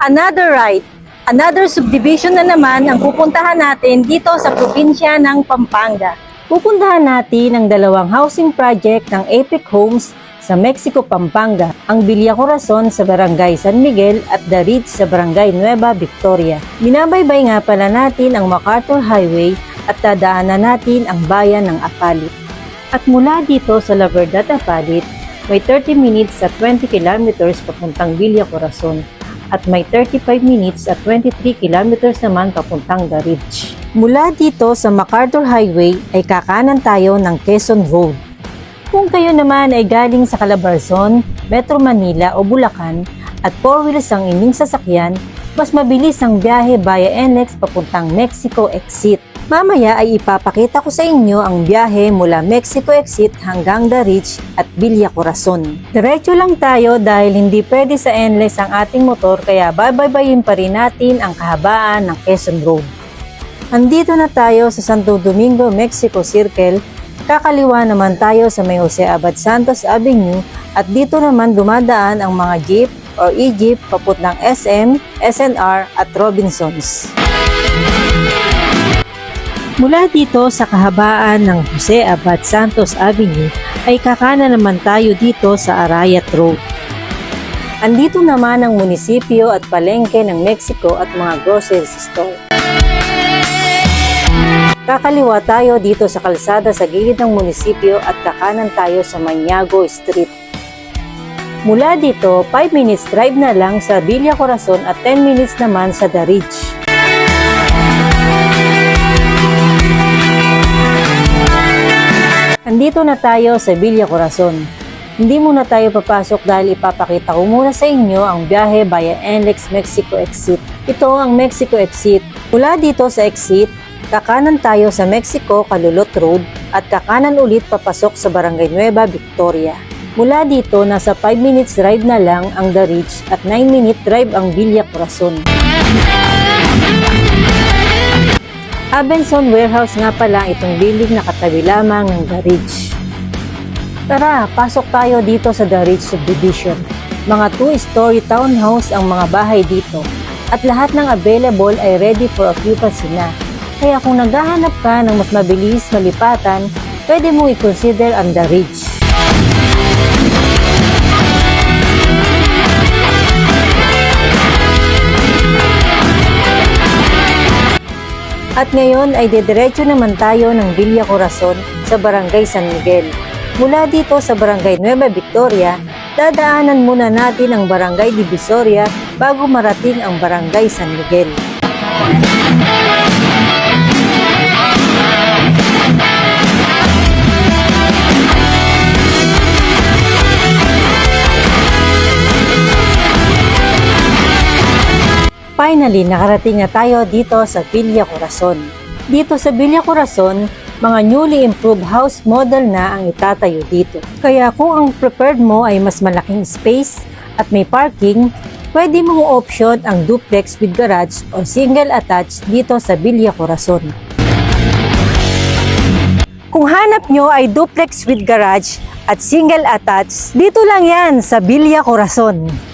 Another right, another subdivision na naman ang pupuntahan natin dito sa probinsya ng Pampanga. Pupuntahan natin ang dalawang housing project ng Epic Homes sa Mexico, Pampanga, ang Villa Corazon sa Barangay San Miguel at The Ridge sa Barangay Nueva Victoria. Binabaybay nga pala natin ang MacArthur Highway at dadaanan natin ang bayan ng Apalit. At mula dito sa La Verdad, Apalit, may 30 minutes at 20 kilometers papuntang Villa Corazon at may 35 minutes at 23 kilometers naman papuntang The Ridge. Mula dito sa MacArthur Highway ay kakanan tayo ng Quezon Road. Kung kayo naman ay galing sa Calabarzon, Metro Manila o Bulacan at 4 wheels ang inyong sasakyan, mas mabilis ang biyahe via NLEX papuntang Mexico Exit. Mamaya ay ipapakita ko sa inyo ang biyahe mula Mexico Exit hanggang The Ridge at Villa Corazon. Diretso lang tayo dahil hindi pwede sa NLEX ang ating motor kaya babaybayin pa rin natin ang kahabaan ng Quezon Road. Andito na tayo sa Santo Domingo, Mexico Circle. Kakaliwa naman tayo sa may Jose Abad Santos Avenue at dito naman dumadaan ang mga jeep o e-jeep papuntang SM, SNR at Robinsons. Mula dito sa kahabaan ng Jose Abad Santos Avenue ay kakanan naman tayo dito sa Arayat Road. Andito naman ang munisipyo at palengke ng Mexico at mga grocery store. Kakaliwa tayo dito sa kalsada sa gilid ng munisipyo at kakanan tayo sa Maniago Street. Mula dito, 5 minutes drive na lang sa Villa Corazon at 10 minutes naman sa The Ridge. Andito na tayo sa Villa Corazon. Hindi muna tayo papasok dahil ipapakita ko muna sa inyo ang biyahe via NLEX Mexico Exit. Ito ang Mexico Exit. Mula dito sa exit, kakanan tayo sa Mexico Calulot Road at kakanan ulit papasok sa Barangay Nueva Victoria. Mula dito, nasa 5 minutes drive na lang ang The Ridge at 9-minute drive ang Villa Corazon. Abenson Warehouse nga pala itong building na katabi lamang ng The Ridge. Tara, pasok tayo dito sa The Ridge Subdivision. Mga 2-story townhouse ang mga bahay dito at lahat ng available ay ready for occupancy na. Kaya kung naghahanap ka ng mas mabilis malipatan, pwede mong i-consider ang The Ridge. At ngayon ay dediretso naman tayo ng Villa Corazon sa Barangay San Miguel. Mula dito sa Barangay Nueva Victoria, dadaanan muna natin ang Barangay Divisoria bago marating ang Barangay San Miguel. Finally, nakarating na tayo dito sa Villa Corazon. Dito sa Villa Corazon, mga newly improved house model na ang itatayo dito. Kaya kung ang preferred mo ay mas malaking space at may parking, pwede mong option ang duplex with garage o single attached dito sa Villa Corazon. Kung hanap nyo ay duplex with garage at single attached, dito lang yan sa Villa Corazon.